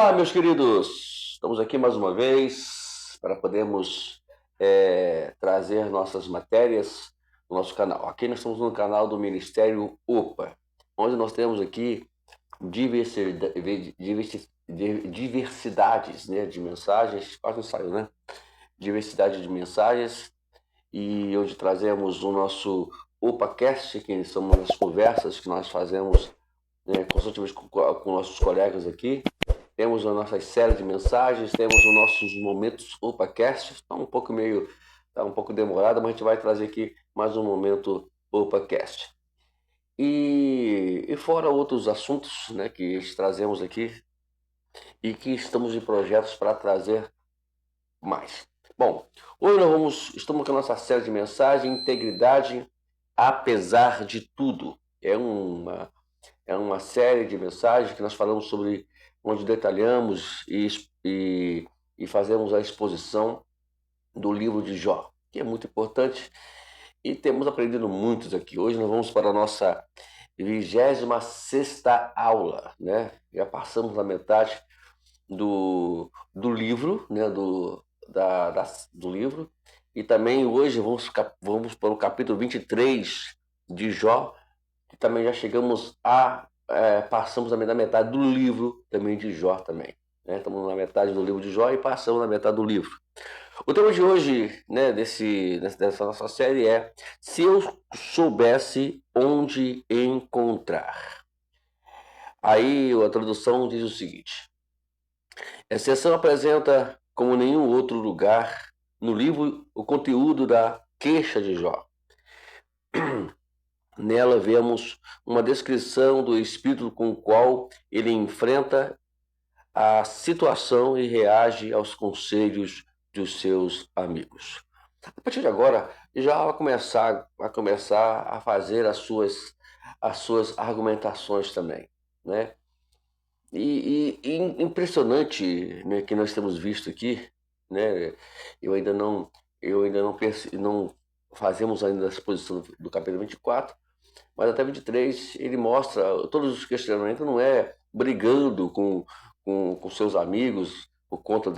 Olá, meus queridos! Estamos aqui mais uma vez para podermos trazer nossas matérias no nosso canal. Aqui nós estamos no canal do Ministério UPA, onde nós temos aqui diversidades, né, de mensagens, quase não saiu, né? Diversidade de mensagens, e hoje trazemos o nosso UPAcast, que são as conversas que nós fazemos constantemente com nossos colegas aqui. Temos a nossa série de mensagens, temos os nossos momentos OpaCast. Está um pouco demorado, mas a gente vai trazer aqui mais um momento OpaCast. E fora outros assuntos, né, que trazemos aqui e que estamos em projetos para trazer mais. Bom, hoje estamos com a nossa série de mensagens, Integridade apesar de tudo. É uma série de mensagens que nós falamos sobre, onde detalhamos e fazemos a exposição do livro de Jó, que é muito importante e temos aprendido muitos aqui. Hoje nós vamos para a nossa 26ª aula, né? Já passamos na metade do livro, né? do livro, e também hoje vamos para o capítulo 23 de Jó, que também já chegamos passamos da metade do livro também de Jó também, né? Estamos na metade do livro de Jó e passamos na metade do livro. O tema de hoje, né, dessa nossa série é: se eu soubesse onde encontrar. Aí a tradução diz o seguinte: a seção apresenta, como nenhum outro lugar no livro, o conteúdo da queixa de Jó. Nela vemos uma descrição do espírito com o qual ele enfrenta a situação e reage aos conselhos dos seus amigos. A partir de agora, já vai começar a fazer as suas argumentações também, né? E impressionante, né, que nós temos visto aqui, né? Eu ainda não fazemos ainda a exposição do capítulo 24, mas até 23 ele mostra todos os questionamentos, não é brigando com seus amigos por conta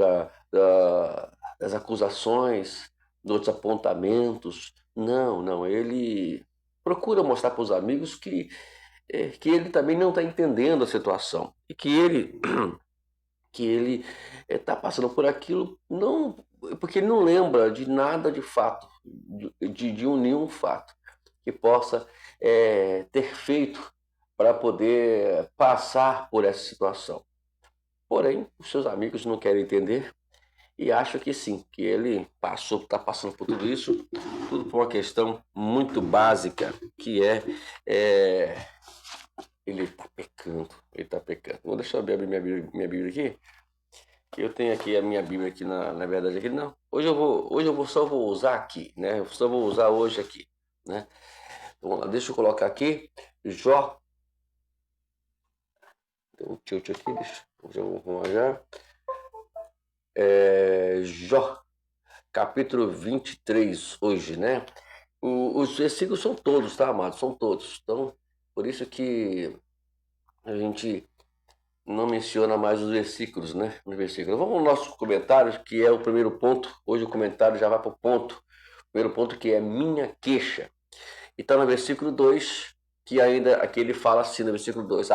das acusações, dos apontamentos. Não, ele procura mostrar para os amigos que ele também não está entendendo a situação e que ele está passando por aquilo, não porque ele não lembra de nada de fato, de nenhum fato que possa ter feito para poder passar por essa situação. Porém, os seus amigos não querem entender e acham que sim, que ele está passando por tudo isso, tudo por uma questão muito básica, que ele está pecando. Vou deixar eu abrir minha Bíblia aqui, que eu tenho aqui a minha Bíblia aqui, na verdade aqui não. Hoje eu só vou usar aqui, né? Eu só vou usar hoje aqui, né? Vamos lá, deixa eu colocar aqui Jó. Tem um tilt aqui, deixa eu arranjar. Jó, capítulo 23 hoje, né? Os versículos são todos, tá, amados? São todos. Então, por isso que a gente não menciona mais os versículos, né? Nos versículos. Vamos aos nossos comentários, que é o primeiro ponto. Hoje o comentário já vai para o ponto. O primeiro ponto, que é minha queixa. E está no versículo 2, que aqui ele fala assim, no versículo 2: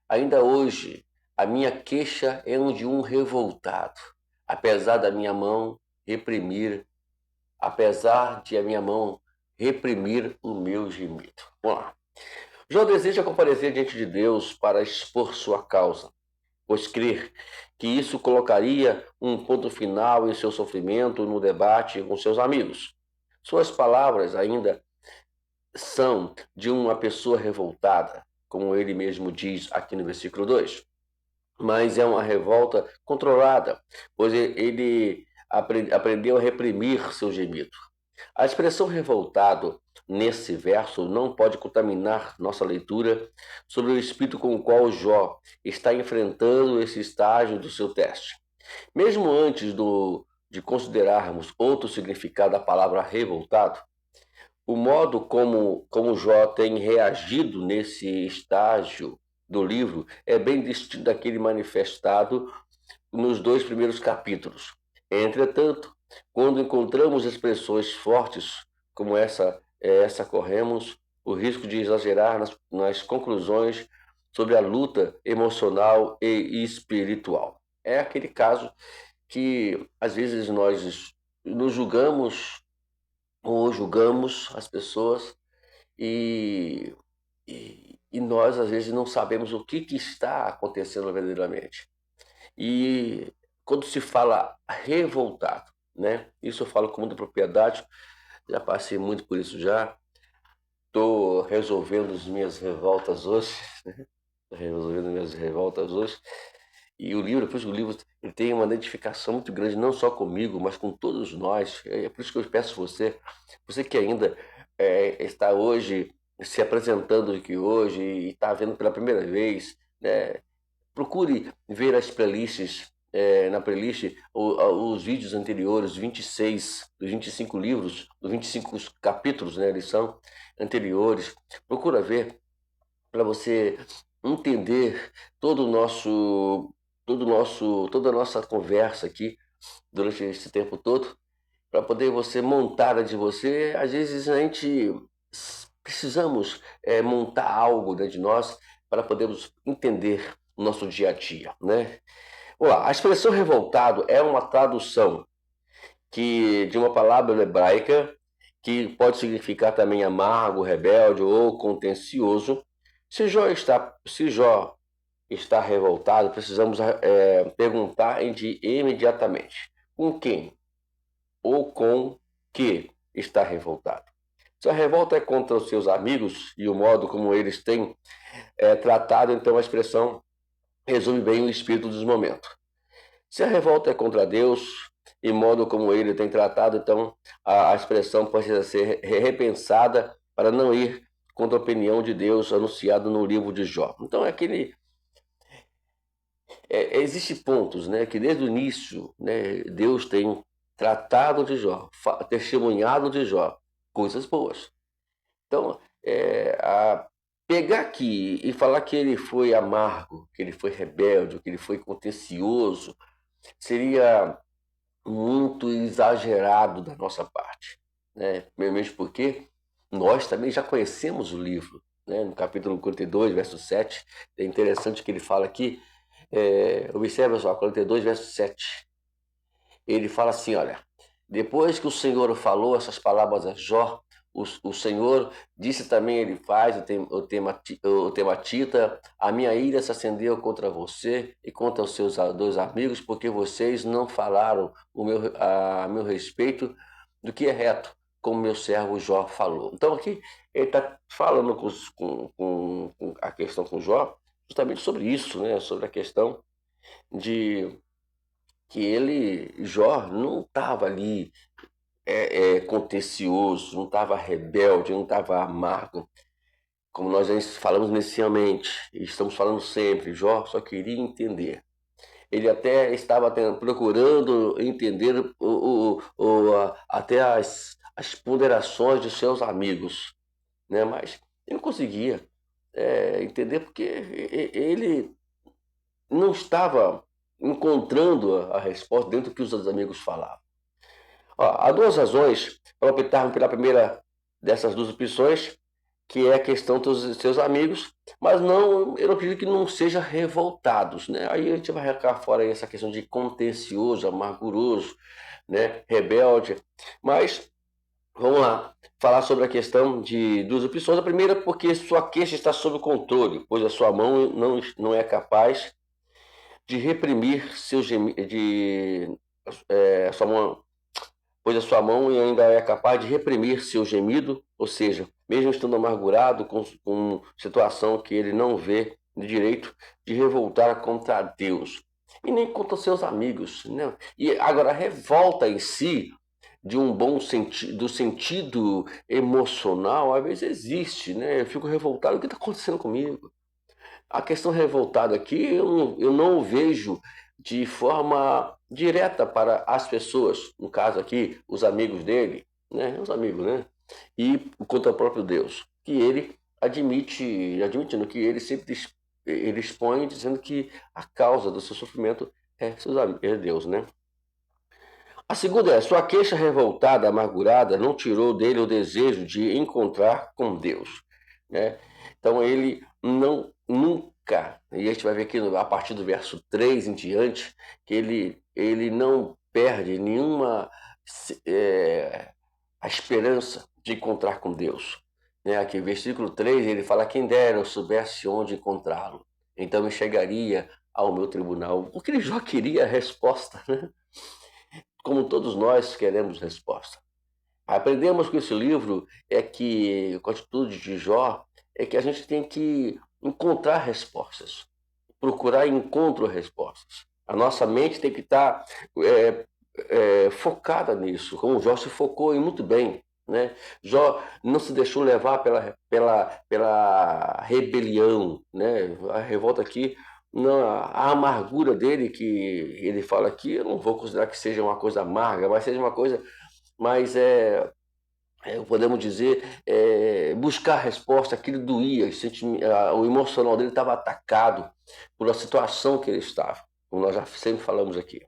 ainda hoje a minha queixa é de um revoltado, apesar de a minha mão reprimir o meu gemido. Vamos lá. Jó deseja comparecer diante de Deus para expor sua causa, pois crer que isso colocaria um ponto final em seu sofrimento no debate com seus amigos. Suas palavras ainda são de uma pessoa revoltada, como ele mesmo diz aqui no versículo 2. Mas é uma revolta controlada, pois ele aprendeu a reprimir seu gemido. A expressão revoltado nesse verso não pode contaminar nossa leitura sobre o espírito com o qual Jó está enfrentando esse estágio do seu teste. Mesmo antes de considerarmos outro significado da palavra revoltado, o modo como Jó tem reagido nesse estágio do livro é bem distinto daquele manifestado nos 2 primeiros capítulos. Entretanto, quando encontramos expressões fortes como essa corremos o risco de exagerar nas conclusões sobre a luta emocional e espiritual. É aquele caso que às vezes nós nos julgamos ou julgamos as pessoas e, e nós às vezes não sabemos o que está acontecendo verdadeiramente. E quando se fala revoltado, né? Isso eu falo com muita propriedade, já passei muito por isso já. Estou resolvendo as minhas revoltas hoje, né? Resolvendo as minhas revoltas hoje. E o livro, depois o livro, ele tem uma identificação muito grande, não só comigo, mas com todos nós. É por isso que eu peço você que ainda está hoje se apresentando aqui hoje e está vendo pela primeira vez, né? Procure ver as playlists, na playlist os vídeos anteriores, 26 dos 25 livros, dos 25 capítulos, né, eles são anteriores. Procura ver para você entender toda a nossa conversa aqui durante esse tempo todo, para poder você montar a de você. Às vezes a gente precisamos montar algo dentro de nós para podermos entender o nosso dia a dia, né? Olá, a expressão revoltado é uma tradução de uma palavra hebraica que pode significar também amargo, rebelde ou contencioso. Se Jó está revoltado, precisamos perguntar imediatamente: com quem ou com que está revoltado? Se a revolta é contra os seus amigos e o modo como eles têm tratado, então a expressão resume bem o espírito dos momentos. Se a revolta é contra Deus e o modo como ele tem tratado, então a expressão pode ser repensada para não ir contra a opinião de Deus anunciada no livro de Jó. Então existe pontos, né, que desde o início, né, Deus tem tratado de Jó, testemunhado de Jó coisas boas. Então, pegar aqui e falar que ele foi amargo, que ele foi rebelde, que ele foi contencioso, seria muito exagerado da nossa parte, né? Mesmo porque nós também já conhecemos o livro, né? No capítulo 42, verso 7, é interessante que ele fala aqui, observa só, 42, verso 7, ele fala assim, olha, depois que o Senhor falou essas palavras a Jó, o Senhor disse também, ele faz, o tematita, a minha ira se acendeu contra você e contra os seus 2 amigos, porque vocês não falaram a meu respeito do que é reto, como meu servo Jó falou. Então aqui ele está falando com a questão com Jó, justamente sobre isso, né? Sobre a questão de que Jó, não estava ali contencioso, não estava rebelde, não estava amargo, como nós já falamos inicialmente, e estamos falando sempre. Jó só queria entender. Ele até estava procurando entender até as ponderações de seus amigos, né? Mas ele não conseguia entender porque ele não estava encontrando a resposta dentro do que os amigos falavam. Há 2 razões para optarmos pela primeira dessas 2 opções, que é a questão dos seus amigos, mas eu não acredito que não seja revoltados, né? Aí a gente vai arrancar fora essa questão de contencioso, amarguroso, né? Rebelde. Mas vamos lá, falar sobre a questão de 2 opções. A primeira, porque sua queixa está sob controle, pois a sua mão não é capaz de reprimir seus gemidos, sua mão pois a sua mão ainda é capaz de reprimir seu gemido, ou seja, mesmo estando amargurado com situação que ele não vê de direito de revoltar contra Deus e nem contra seus amigos, né? E agora a revolta em si de um bom sentido, do sentido emocional, às vezes existe, né? Eu fico revoltado, o que está acontecendo comigo? A questão revoltada aqui, eu não vejo de forma direta para as pessoas, no caso aqui, os amigos dele, né? Os amigos, né? E contra o próprio Deus, que ele admitindo que ele sempre ele expõe dizendo que a causa do seu sofrimento é Deus, né? A segunda é: sua queixa revoltada, amargurada, não tirou dele o desejo de encontrar com Deus, né? Então ele não nunca, e a gente vai ver aqui a partir do verso 3 em diante, que ele não perde nenhuma a esperança de encontrar com Deus, né? Aqui, versículo 3, ele fala: quem dera eu soubesse onde encontrá-lo, então eu chegaria ao meu tribunal. Porque ele já queria a resposta, né? Como todos nós queremos resposta. Aprendemos com esse livro com a atitude de Jó, é que a gente tem que encontrar respostas, procurar encontro respostas. A nossa mente tem que estar focada nisso, como Jó se focou e muito bem, né? Jó não se deixou levar pela rebelião, né? A revolta aqui, não, a amargura dele que ele fala aqui, eu não vou considerar que seja uma coisa amarga, mas seja uma coisa mais podemos dizer, buscar resposta, aquilo doía, o emocional dele estava atacado por a situação que ele estava, como nós já sempre falamos aqui.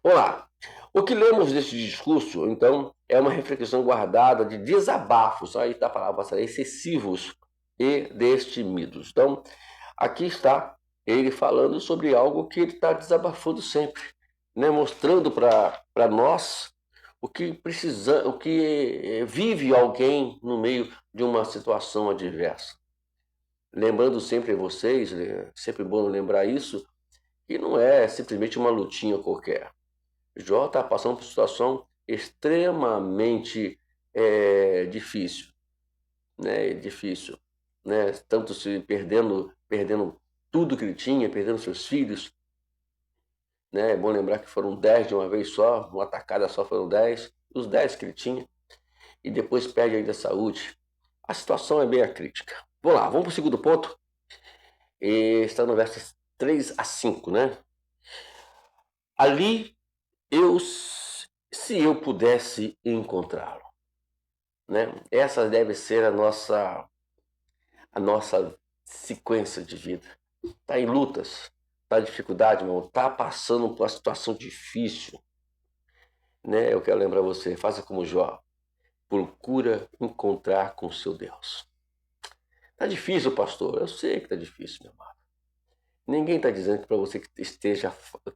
Vamos lá. O que lemos desse discurso, então, é uma reflexão guardada de desabafos, aí está a palavra, excessivos e destemidos. Então, aqui está ele falando sobre algo que ele está desabafando sempre, né? Mostrando para nós o que vive alguém no meio de uma situação adversa. Lembrando sempre a vocês, sempre bom lembrar isso, que não é simplesmente uma lutinha qualquer. Jó está passando por uma situação extremamente difícil, né? Difícil, né? Tanto se perdendo tudo que ele tinha, perdendo seus filhos, né? É bom lembrar que foram 10 de uma vez só, uma atacada só foram 10, os 10 que ele tinha, e depois perde ainda a saúde. A situação é bem crítica. Vamos lá, vamos para o segundo ponto. Está no versos 3 a 5, né? Ali, se eu pudesse encontrá-lo, né? Essa deve ser a nossa sequência de vida. Está em lutas, está em dificuldade, irmão, está passando por uma situação difícil, né? Eu quero lembrar você, faça como Jó, procura encontrar com o seu Deus. Está difícil, pastor, eu sei que está difícil, meu amado. Ninguém está dizendo para você que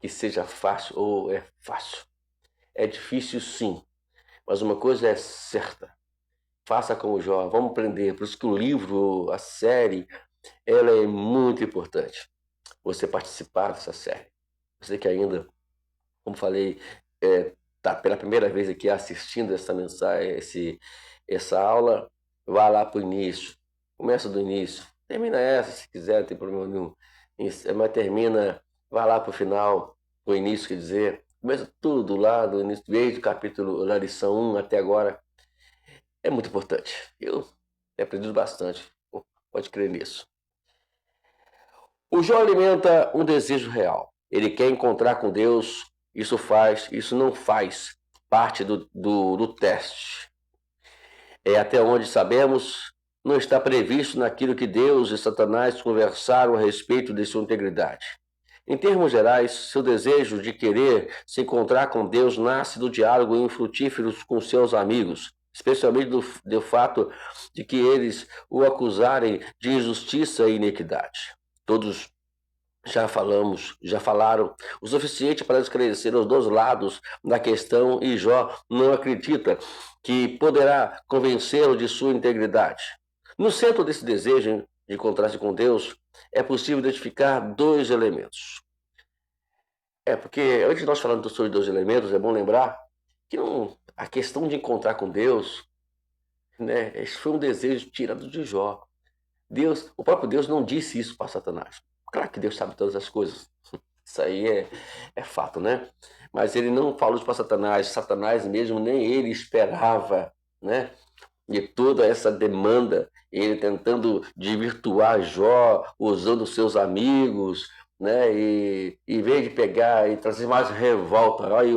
seja fácil ou é fácil. É difícil sim, mas uma coisa é certa. Faça como Jó, vamos aprender. Por isso que o livro, a série, ela é muito importante. Você participar dessa série. Você que ainda, como falei, está pela primeira vez aqui assistindo essa mensagem, essa aula, vá lá para o início. Começa do início. Termina essa, se quiser, não tem problema nenhum. Mas termina, vai lá para o final, o início, quer dizer, começa tudo lá do início, desde o capítulo, da lição 1 até agora. É muito importante. Eu aprendi bastante, pode crer nisso. O Jó alimenta um desejo real. Ele quer encontrar com Deus, isso não faz parte do teste. Até onde sabemos, não está previsto naquilo que Deus e Satanás conversaram a respeito de sua integridade. Em termos gerais, seu desejo de querer se encontrar com Deus nasce do diálogo infrutífero com seus amigos, especialmente do fato de que eles o acusarem de injustiça e iniquidade. Todos já falaram o suficiente para esclarecer os dois lados da questão e Jó não acredita que poderá convencê-lo de sua integridade. No centro desse desejo de encontrar-se com Deus, é possível identificar dois elementos. Porque antes de nós falarmos sobre dois elementos, é bom lembrar que a questão de encontrar com Deus, né, esse foi um desejo tirado de Jó. O próprio Deus não disse isso para Satanás. Claro que Deus sabe todas as coisas. Isso aí é fato, né? Mas ele não falou isso para Satanás. Satanás mesmo, nem ele esperava, né? E toda essa demanda, ele tentando desvirtuar Jó, usando seus amigos, né? E em vez de pegar e trazer mais revolta, olha aí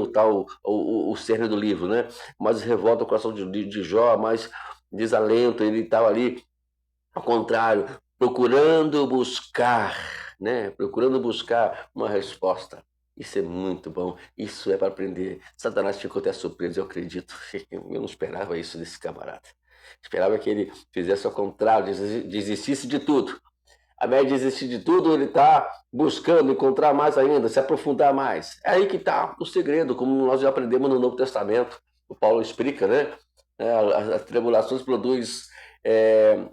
o cerne do livro, né? Mais revolta no coração de Jó, mais desalento, ele estava ali, ao contrário, procurando buscar, né? Procurando buscar uma resposta. Isso é muito bom. Isso é para aprender. Satanás ficou até surpreso, eu acredito. Eu não esperava isso desse camarada. Esperava que ele fizesse ao contrário, desistisse de tudo. Ao invés de desistir de tudo, ele está buscando encontrar mais ainda, se aprofundar mais. É aí que está o segredo, como nós já aprendemos no Novo Testamento. O Paulo explica, né? As tribulações produzem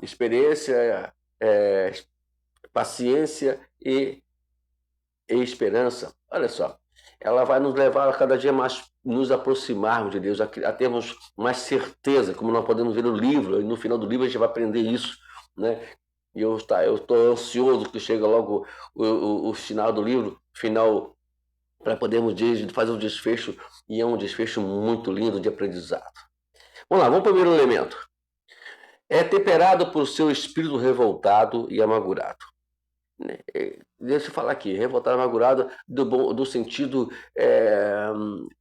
experiência, é, paciência e esperança. Olha só, ela vai nos levar a cada dia mais nos aproximarmos de Deus, a termos mais certeza, como nós podemos ver no livro, e no final do livro a gente vai aprender isso, né? E eu estou ansioso que chegue logo o final do livro, final, para podermos fazer um desfecho, e é um desfecho muito lindo de aprendizado. Vamos lá, vamos para o primeiro elemento. É temperado por seu espírito revoltado e amargurado. Deixa eu falar aqui, revoltado, amargurado, do sentido,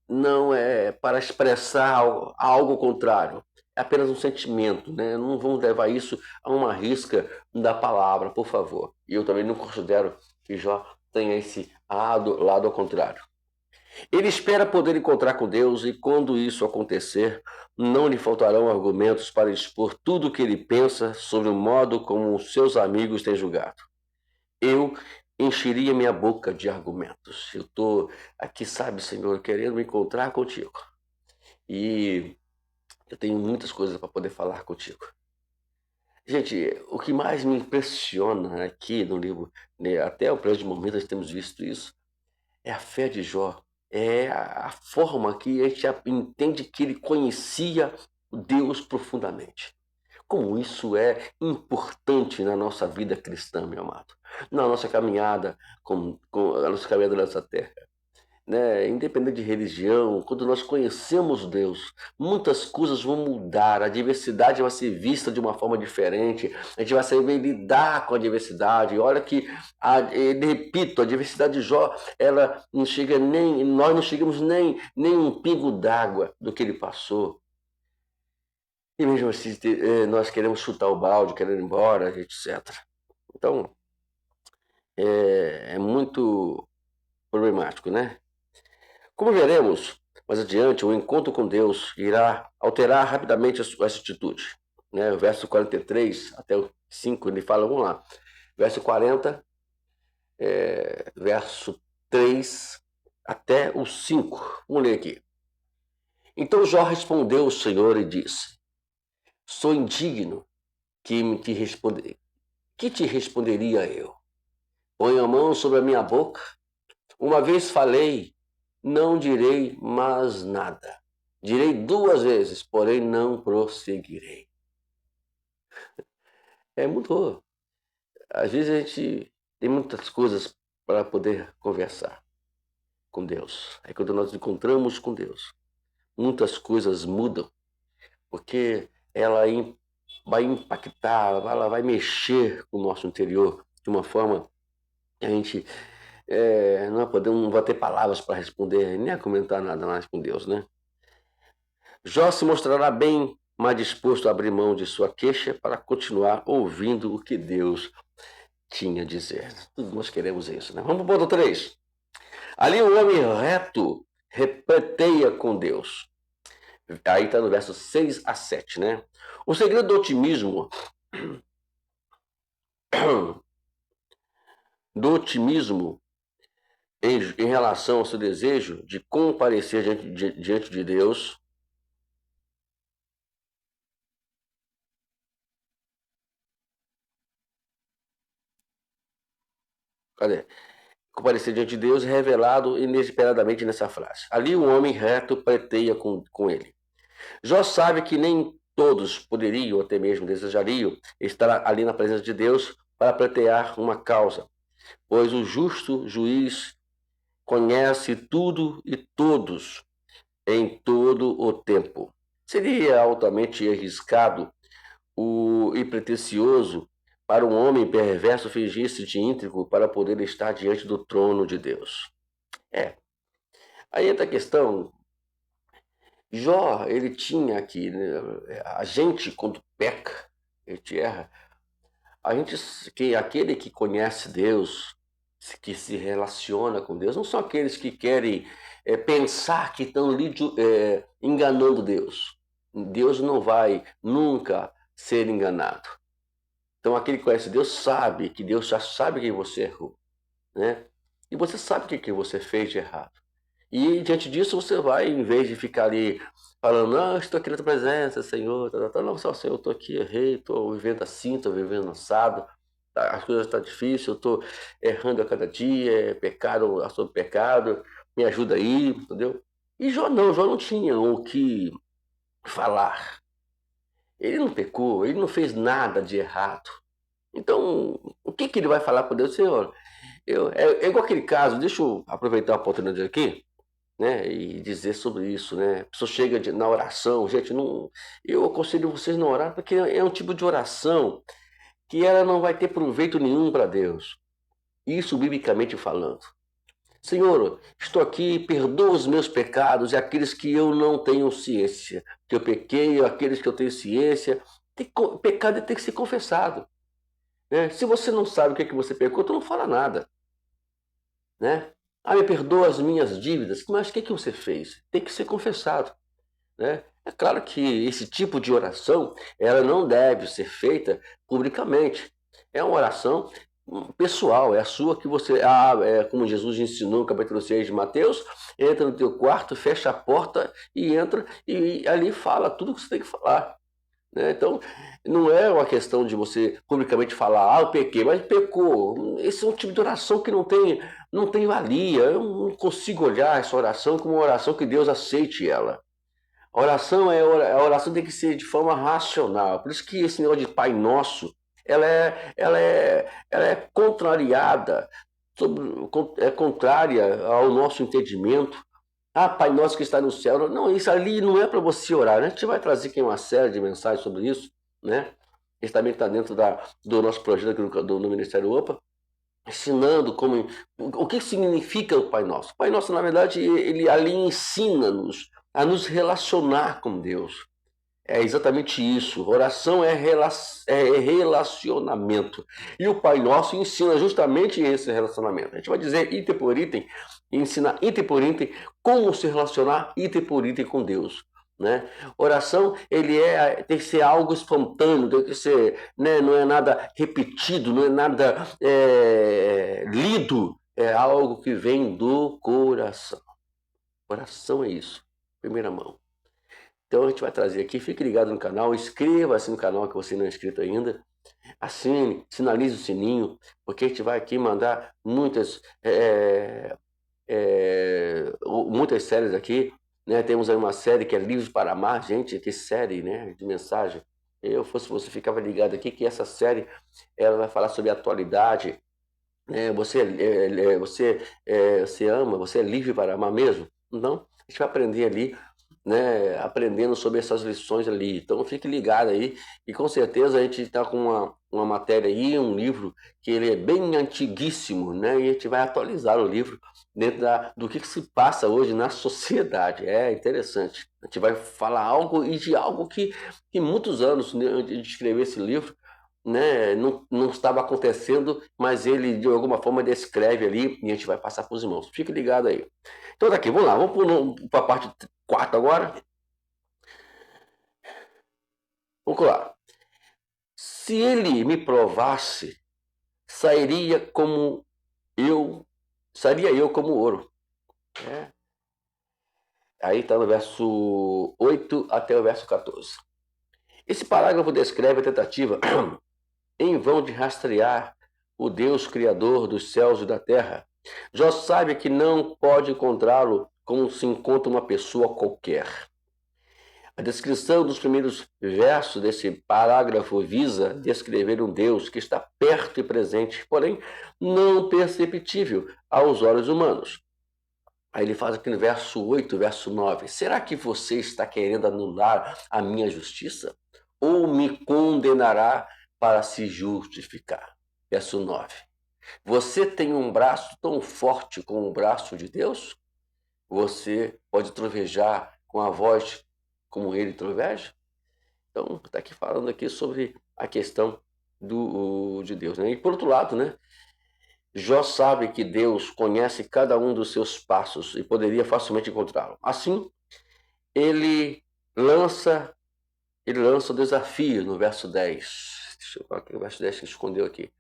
não é para expressar algo contrário, é apenas um sentimento, né? Não vamos levar isso a uma risca da palavra, por favor. E eu também não considero que Jó tenha esse lado ao contrário. Ele espera poder encontrar com Deus, e quando isso acontecer, não lhe faltarão argumentos para expor tudo o que ele pensa sobre o modo como os seus amigos têm julgado. Eu encheria minha boca de argumentos. Eu estou aqui, sabe, Senhor, querendo me encontrar contigo. E eu tenho muitas coisas para poder falar contigo. Gente, o que mais me impressiona aqui no livro, né, até o presente momento nós temos visto isso, é a fé de Jó. É a forma que a gente entende que ele conhecia Deus profundamente. Como isso é importante na nossa vida cristã, meu amado. Na nossa caminhada, com a nossa caminhada nessa terra. Né? Independente de religião, quando nós conhecemos Deus, muitas coisas vão mudar, a diversidade vai ser vista de uma forma diferente, a gente vai saber lidar com a diversidade. Olha que, repito, a diversidade de Jó, ela não chega nem, nós não chegamos nem um pingo d'água do que ele passou. E mesmo assim, nós queremos chutar o balde, querendo ir embora, etc. Então, é muito problemático, né? Como veremos mais adiante, o encontro com Deus irá alterar rapidamente a sua atitude. Né? O verso 43 até o 5, ele fala, vamos lá. Verso 40, verso 3 até o 5. Vamos ler aqui. Então Jó respondeu ao Senhor e disse: Sou indigno que te responderia eu? Põe a mão sobre a minha boca. Uma vez falei, não direi mais nada. Direi 2 vezes, porém não prosseguirei. Mudou. Às vezes a gente tem muitas coisas para poder conversar com Deus. Aí quando nós encontramos com Deus, muitas coisas mudam, porque ela vai impactar, ela vai mexer com o nosso interior de uma forma que a gente não vai ter palavras para responder, nem a comentar nada mais com Deus, né? Jó se mostrará bem mais disposto a abrir mão de sua queixa para continuar ouvindo o que Deus tinha a dizer. Nós queremos isso, né? Vamos para o ponto 3. Ali o homem reto repeteia com Deus. Aí está no verso 6 a 7, né? O segredo do otimismo em relação ao seu desejo de comparecer diante de Deus comparecer diante de Deus é revelado inesperadamente nessa frase. Ali o homem reto pleiteia com ele. Jó sabe que nem todos poderiam, ou até mesmo desejariam, estar ali na presença de Deus para pleitear uma causa, pois o justo juiz conhece tudo e todos em todo o tempo. Seria altamente arriscado e pretensioso para um homem perverso fingir-se de íntegro para poder estar diante do trono de Deus. Aí entra a questão. Jó, ele tinha aqui, né, a gente quando peca, a gente erra, que aquele que conhece Deus, que se relaciona com Deus, não são aqueles que querem pensar que estão ali enganando Deus. Deus não vai nunca ser enganado. Então aquele que conhece Deus sabe que Deus já sabe que você errou, né? E você sabe o que você fez de errado. E diante disso você vai, em vez de ficar ali falando, não, estou aqui na tua presença, Senhor, não, só Senhor, eu estou aqui, errei, estou vivendo assim, estou vivendo assado, as coisas estão difíceis, eu estou errando a cada dia, é pecado sobre pecado, me ajuda aí, entendeu? E Jó não tinha o que falar. Ele não pecou, ele não fez nada de errado. Então, o que ele vai falar para Deus, Senhor? É igual aquele caso, deixa eu aproveitar a oportunidade aqui, né, e dizer sobre isso, né? A pessoa chega na oração, gente, não, eu aconselho vocês não orar, porque é um tipo de oração que ela não vai ter proveito nenhum para Deus. Isso biblicamente falando. Senhor, estou aqui, perdoa os meus pecados e aqueles que eu não tenho ciência, que eu pequei, aqueles que eu tenho ciência. Pecado tem que ser confessado, né? Se você não sabe o que é que você pecou, tu não fala nada, né? Ah, me perdoa as minhas dívidas, mas o que é que você fez? Tem que ser confessado, né? É claro que esse tipo de oração, ela não deve ser feita publicamente. É uma oração pessoal, é a sua que você, como Jesus ensinou no capítulo 6 de Mateus, entra no teu quarto, fecha a porta e entra e ali fala tudo o que você tem que falar, né? Então, não é uma questão de você publicamente falar, eu pequei, mas pecou. Esse é um tipo de oração que não tem valia. Eu não consigo olhar essa oração como uma oração que Deus aceite ela. A oração tem que ser de forma racional. Por isso que esse negócio de Pai Nosso, ela é contrariada, é contrária ao nosso entendimento. Ah, Pai Nosso que está no céu. Não, isso ali não é para você orar, né? A gente vai trazer aqui uma série de mensagens sobre isso, né? Isso também está dentro do nosso projeto aqui no Ministério OPA, ensinando o que significa o Pai Nosso. O Pai Nosso, na verdade, ele ali ensina-nos a nos relacionar com Deus. É exatamente isso. Oração é relacionamento. E o Pai Nosso ensina justamente esse relacionamento. A gente vai dizer item por item, ensinar item por item como se relacionar item por item com Deus, né? Oração, tem que ser algo espontâneo, tem que ser, né, não é nada repetido, não é nada lido, é algo que vem do coração. Oração é isso, primeira mão. Então a gente vai trazer aqui, fique ligado no canal, inscreva-se no canal que você não é inscrito ainda, assine, sinalize o sininho, porque a gente vai aqui mandar muitas séries aqui, né? Temos aí uma série que é Livros para Amar, gente, que série, né, de mensagem. Fosse você, ficava ligado aqui que essa série ela vai falar sobre a atualidade, né? Você ama, você é livre para amar mesmo? Então, a gente vai aprender ali, né, aprendendo sobre essas lições ali. Então fique ligado aí e com certeza a gente está com uma matéria aí, um livro que ele é bem antiguíssimo, né, e a gente vai atualizar o livro dentro do que se passa hoje na sociedade. É interessante. A gente vai falar algo e de algo que muitos anos, né, antes de escrever esse livro, né, não estava acontecendo, mas ele de alguma forma descreve ali e a gente vai passar para os irmãos. Fique ligado aí. Então daqui, vamos lá, vamos para a parte 4 agora. Vamos lá. Se ele me provasse, sairia eu como ouro. É. Aí está no verso 8 até o verso 14. Esse parágrafo descreve a tentativa em vão de rastrear o Deus Criador dos céus e da terra. Jó sabe que não pode encontrá-lo como se encontra uma pessoa qualquer. A descrição dos primeiros versos desse parágrafo visa descrever um Deus que está perto e presente, porém não perceptível aos olhos humanos. Aí ele faz aqui no verso 8, verso 9. Será que você está querendo anular a minha justiça? Ou me condenará para se justificar? Verso 9. Você tem um braço tão forte como o braço de Deus? Você pode trovejar com a voz como ele troveja? Então, está aqui falando aqui sobre a questão de Deus, né? E por outro lado, né? Jó sabe que Deus conhece cada um dos seus passos e poderia facilmente encontrá-lo. Assim, ele lança o desafio no verso 10. Deixa eu ver aqui, o verso 10 que escondeu aqui.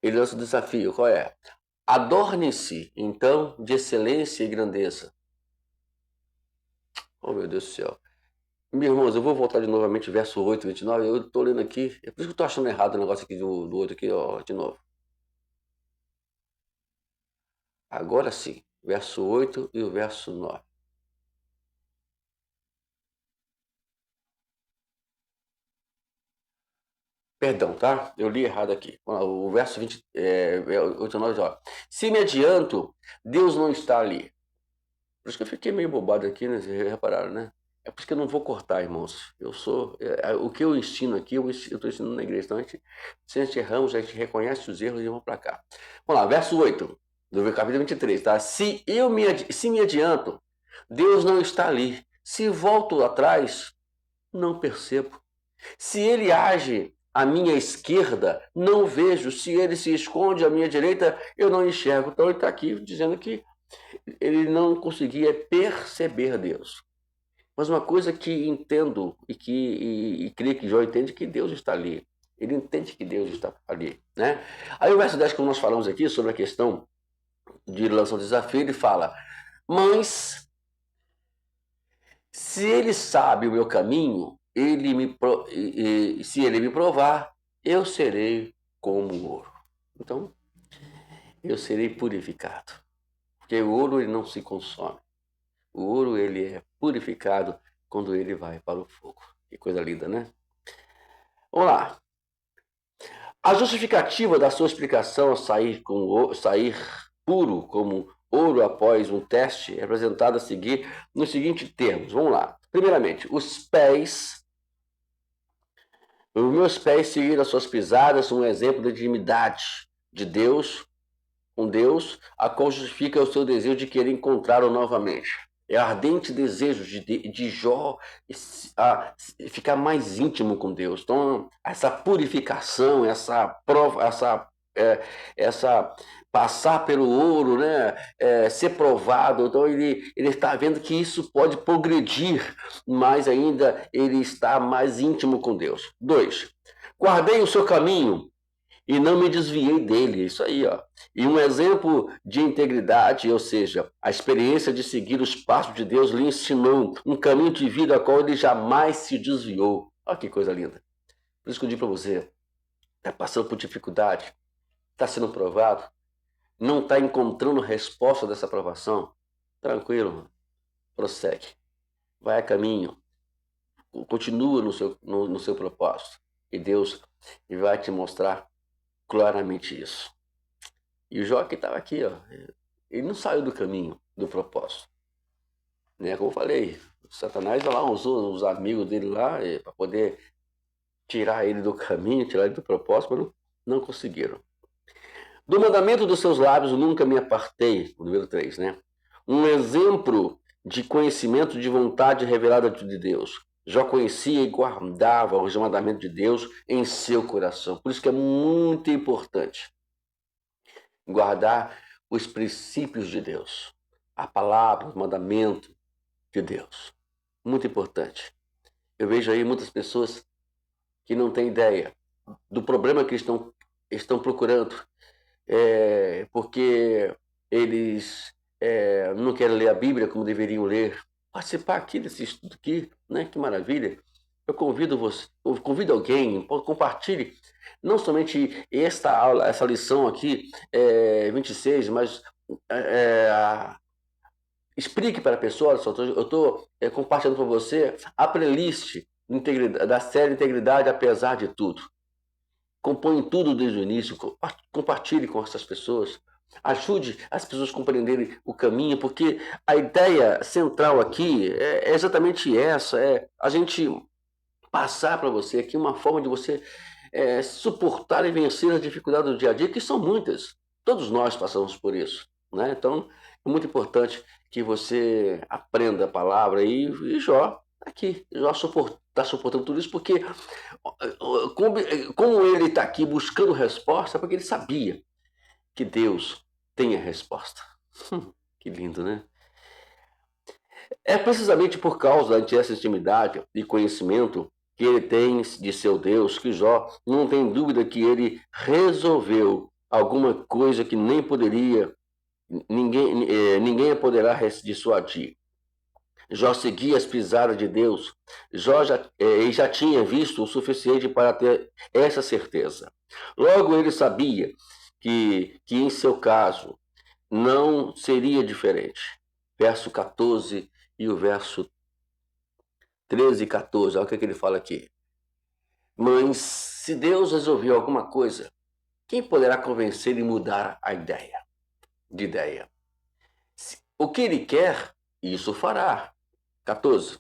Ele lança o desafio, qual é? Adorne-se, então, de excelência e grandeza. Oh, meu Deus do céu. Meus irmãos, eu vou voltar de novamente, verso 8, 29. Eu estou lendo aqui, é por isso que eu estou achando errado o negócio aqui do outro aqui, ó, de novo. Agora sim, verso 8 e o verso 9. Perdão, tá? Eu li errado aqui. O verso 20, 8 e 9, ó. Se me adianto, Deus não está ali. Por isso que eu fiquei meio bobado aqui, né? Vocês repararam, né? É por isso que eu não vou cortar, irmãos. Eu sou. O que eu ensino aqui, eu estou ensinando na igreja. Então, se a gente erramos, a gente reconhece os erros e vamos para cá. Vamos lá, verso 8, do capítulo 23, tá? Se me adianto, Deus não está ali. Se volto atrás, não percebo. Se ele age à minha esquerda, não vejo. Se ele se esconde à minha direita, eu não enxergo. Então ele está aqui dizendo que ele não conseguia perceber Deus. Mas uma coisa que entendo e creio que Jó entende, que Deus está ali. Ele entende que Deus está ali, né? Aí o verso 10, como nós falamos aqui sobre a questão de lançar um desafio, ele fala: mas se ele sabe o meu caminho, se ele me provar, eu serei como ouro. Então, eu serei purificado. Porque o ouro ele não se consome. O ouro ele é purificado quando ele vai para o fogo. Que coisa linda, né? Vamos lá. A justificativa da sua explicação sair puro como ouro após um teste é apresentada a seguir nos seguintes termos. Vamos lá. Primeiramente, os meus pés seguiram as suas pisadas, um exemplo de intimidade de Deus, com Deus, a qual justifica o seu desejo de querer encontrá-lo novamente. É o ardente desejo de Jó ficar mais íntimo com Deus. Então, essa purificação, essa prova, essa passar pelo ouro, né? Ser provado. Então, ele está vendo que isso pode progredir, mas ainda ele está mais íntimo com Deus. 2. Guardei o seu caminho e não me desviei dele. Isso aí, ó. E um exemplo de integridade, ou seja, a experiência de seguir os passos de Deus lhe ensinou um caminho de vida a qual ele jamais se desviou. Olha que coisa linda. Por isso que eu digo para você, está passando por dificuldade, está sendo provado, não está encontrando resposta dessa provação, tranquilo, prossegue, vai a caminho, continua no seu propósito, e Deus vai te mostrar claramente isso. E o Jó que estava aqui, ó, ele não saiu do caminho, do propósito. Né? Como eu falei, Satanás lá usou os amigos dele lá para poder tirar ele do caminho, tirar ele do propósito, mas não conseguiram. Do mandamento dos seus lábios nunca me apartei, o número 3, né? Um exemplo de conhecimento de vontade revelada de Deus. Jó conhecia e guardava os mandamentos de Deus em seu coração. Por isso que é muito importante guardar os princípios de Deus, a palavra, o mandamento de Deus. Muito importante. Eu vejo aí muitas pessoas que não têm ideia do problema que estão procurando, porque eles não querem ler a Bíblia como deveriam ler. Participar aqui desse estudo aqui, né? Que maravilha. Eu convido alguém, compartilhe não somente esta aula, essa lição aqui, 26, mas explique para a pessoa, eu estou compartilhando com você a playlist da série Integridade Apesar de Tudo. Compõe tudo desde o início, compartilhe com essas pessoas, ajude as pessoas a compreenderem o caminho, porque a ideia central aqui é exatamente essa, é a gente passar para você aqui uma forma de você suportar e vencer as dificuldades do dia a dia, que são muitas. Todos nós passamos por isso, né? Então, é muito importante que você aprenda a palavra e Jó aqui, Jó está suportando tudo isso, porque como ele está aqui buscando resposta, porque ele sabia que Deus tem a resposta. Que lindo, né? É precisamente por causa dessa intimidade e conhecimento que ele tem de seu Deus que Jó não tem dúvida que ele resolveu alguma coisa que nem poderia, ninguém poderá dissuadir. Jó seguia as pisadas de Deus. Jó já tinha visto o suficiente para ter essa certeza. Logo, ele sabia que em seu caso não seria diferente. Verso 14 e o verso 13 e 14, olha o que ele fala aqui. Mas se Deus resolveu alguma coisa, quem poderá convencer e mudar a ideia? O que ele quer, isso fará. 14.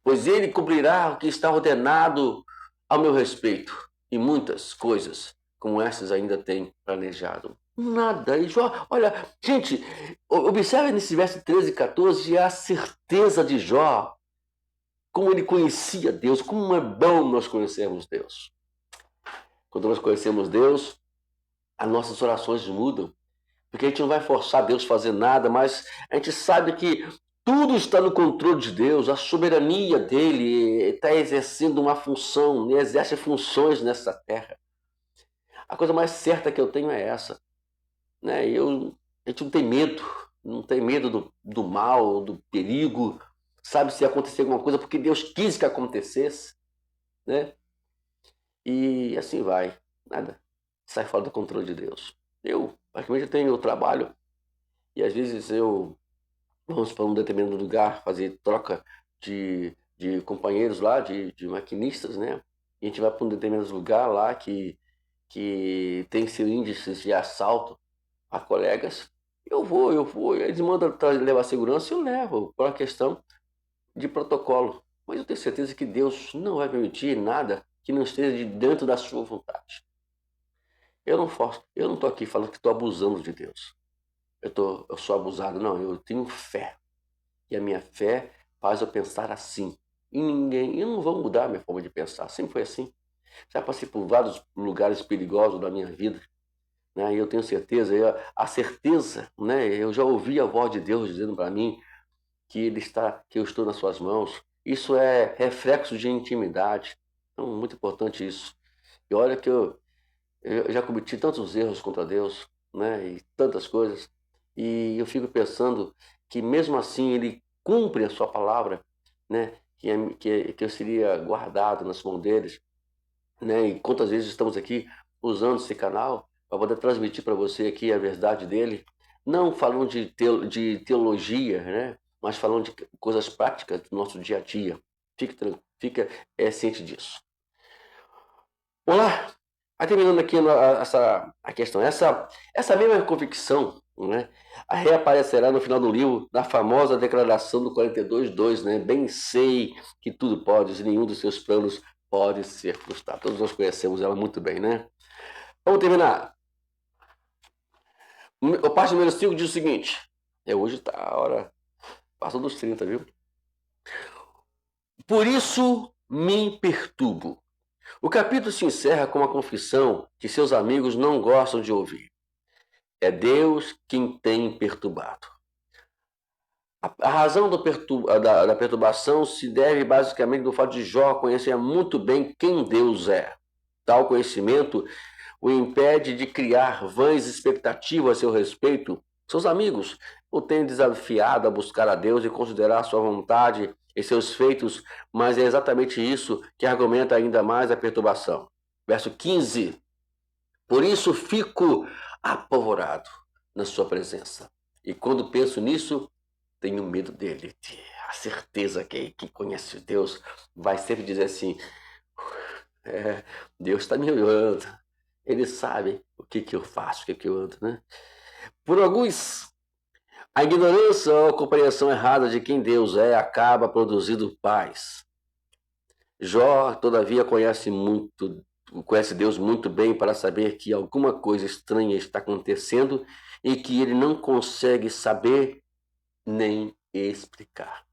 Pois ele cumprirá o que está ordenado ao meu respeito, e muitas coisas como essas ainda tem planejado. Nada. E Jó, olha, gente, observe nesse verso 13 e 14 a certeza de Jó, como ele conhecia Deus, como é bom nós conhecermos Deus. Quando nós conhecemos Deus, as nossas orações mudam, porque a gente não vai forçar Deus a fazer nada, mas a gente sabe que tudo está no controle de Deus, a soberania dele está exercendo uma função, exerce funções nessa terra. A coisa mais certa que eu tenho é essa. Né? A gente não tem medo do mal, do perigo, sabe se acontecer alguma coisa, porque Deus quis que acontecesse. Né? E assim vai, nada sai fora do controle de Deus. Eu, praticamente, tenho meu trabalho e às vezes vamos para um determinado lugar fazer troca de companheiros lá, de maquinistas, né? E a gente vai para um determinado lugar lá que tem seus índices de assalto a colegas. Eu vou. Eles mandam levar segurança, eu levo, por uma questão de protocolo. Mas eu tenho certeza que Deus não vai permitir nada que não esteja dentro da sua vontade. Eu não estou aqui falando que estou abusando de Deus. Eu sou abusado, não. Eu tenho fé. E a minha fé faz eu pensar assim. E eu não vou mudar a minha forma de pensar. Sempre foi assim. Já passei por vários lugares perigosos da minha vida. Né? E eu tenho certeza, a certeza, né? Eu já ouvi a voz de Deus dizendo para mim que eu estou nas suas mãos. Isso é reflexo de intimidade. Então, muito importante isso. E olha que eu já cometi tantos erros contra Deus, né? E tantas coisas. E eu fico pensando que mesmo assim Ele cumpre a sua palavra, né? Que eu seria guardado nas mãos deles, né? E quantas vezes estamos aqui usando esse canal para poder transmitir para você aqui a verdade dele, não falando de teologia, né? Mas falando de coisas práticas do nosso dia a dia. Fica ciente disso. Vamos lá. Aí terminando aqui a questão, essa mesma convicção, né, reaparecerá no final do livro, na famosa declaração do 42:2, né? Bem sei que tudo podes e nenhum dos seus planos pode ser frustrado. Todos nós conhecemos ela muito bem, né? Vamos terminar. O passo número 5 diz o seguinte, hoje tá a hora, passou dos 30, viu? Por isso me perturbo. O capítulo se encerra com uma confissão que seus amigos não gostam de ouvir. É Deus quem tem perturbado. A razão da perturbação se deve basicamente do fato de Jó conhecer muito bem quem Deus é. Tal conhecimento o impede de criar vãs expectativas a seu respeito. Seus amigos o têm desafiado a buscar a Deus e considerar sua vontade e seus feitos, mas é exatamente isso que argumenta ainda mais a perturbação. Verso 15. Por isso fico apavorado na sua presença. E quando penso nisso, tenho medo dele. A certeza que conhece Deus vai sempre dizer assim, Deus está me olhando. Ele sabe o que eu faço, o que eu ando, né? Por alguns, a ignorância ou a compreensão errada de quem Deus é acaba produzindo paz. Jó, todavia, conhece Deus muito bem para saber que alguma coisa estranha está acontecendo e que ele não consegue saber nem explicar.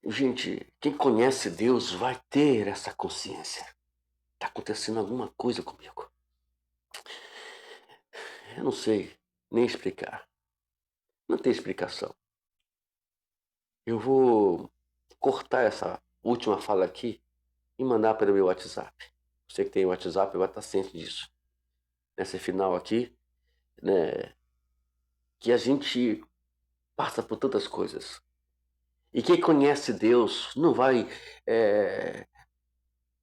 Gente, quem conhece Deus vai ter essa consciência. Está acontecendo alguma coisa comigo. Eu não sei nem explicar. Não tem explicação. Eu vou cortar essa última fala aqui e mandar para o meu WhatsApp. Você que tem o WhatsApp vai estar ciente disso. Nesse final aqui, né, que a gente passa por tantas coisas. E quem conhece Deus não vai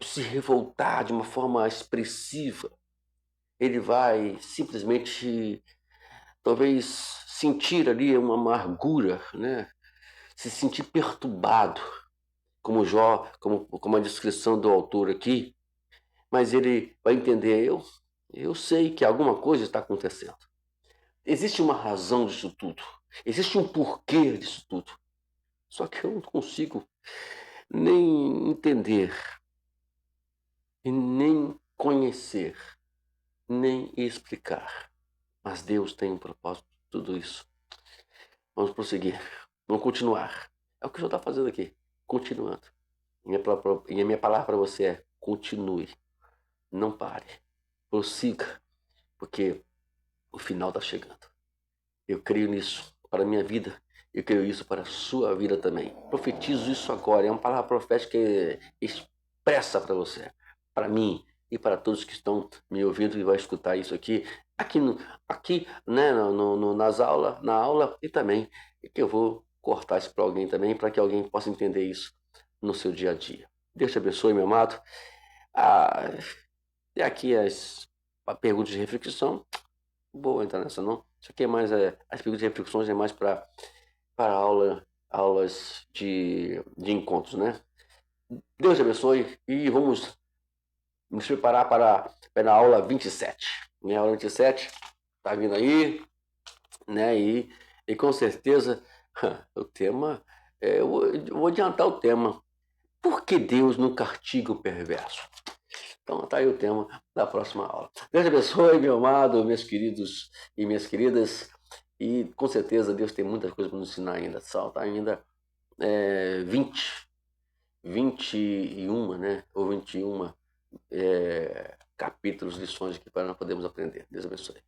se revoltar de uma forma expressiva. Ele vai simplesmente, talvez, sentir ali uma amargura, né? Se sentir perturbado, como Jó, como a descrição do autor aqui. Mas ele vai entender, eu sei que alguma coisa está acontecendo. Existe uma razão disso tudo. Existe um porquê disso tudo. Só que eu não consigo nem entender, e nem conhecer, nem explicar. Mas Deus tem um propósito de tudo isso. Vamos prosseguir. Vamos continuar. É o que o Senhor está fazendo aqui. Continuando. E a minha palavra para você é: continue. Não pare. Prossiga. Porque o final está chegando. Eu creio nisso para a minha vida. Eu creio isso para a sua vida também. Profetizo isso agora. É uma palavra profética expressa para você, para mim e para todos que estão me ouvindo e vai escutar isso aqui, aqui, né, na aula e também que eu vou cortar isso para alguém também, para que alguém possa entender isso no seu dia a dia. Deus te abençoe, meu amado. Ah, e aqui as perguntas de reflexão. Vou entrar nessa não. Isso aqui é mais as perguntas de reflexões é mais para aulas de encontros, né? Deus te abençoe e vamos nos preparar para a aula 27. Né? A aula 27 está vindo aí, né? E com certeza o tema, eu vou adiantar o tema. Por que Deus não castiga o perverso? Então tá aí o tema da próxima aula. Deus te abençoe, meu amado, meus queridos e minhas queridas. E com certeza Deus tem muitas coisas para nos ensinar ainda. Falta ainda 21, né? Ou 21 capítulos, lições que para nós podemos aprender. Deus abençoe.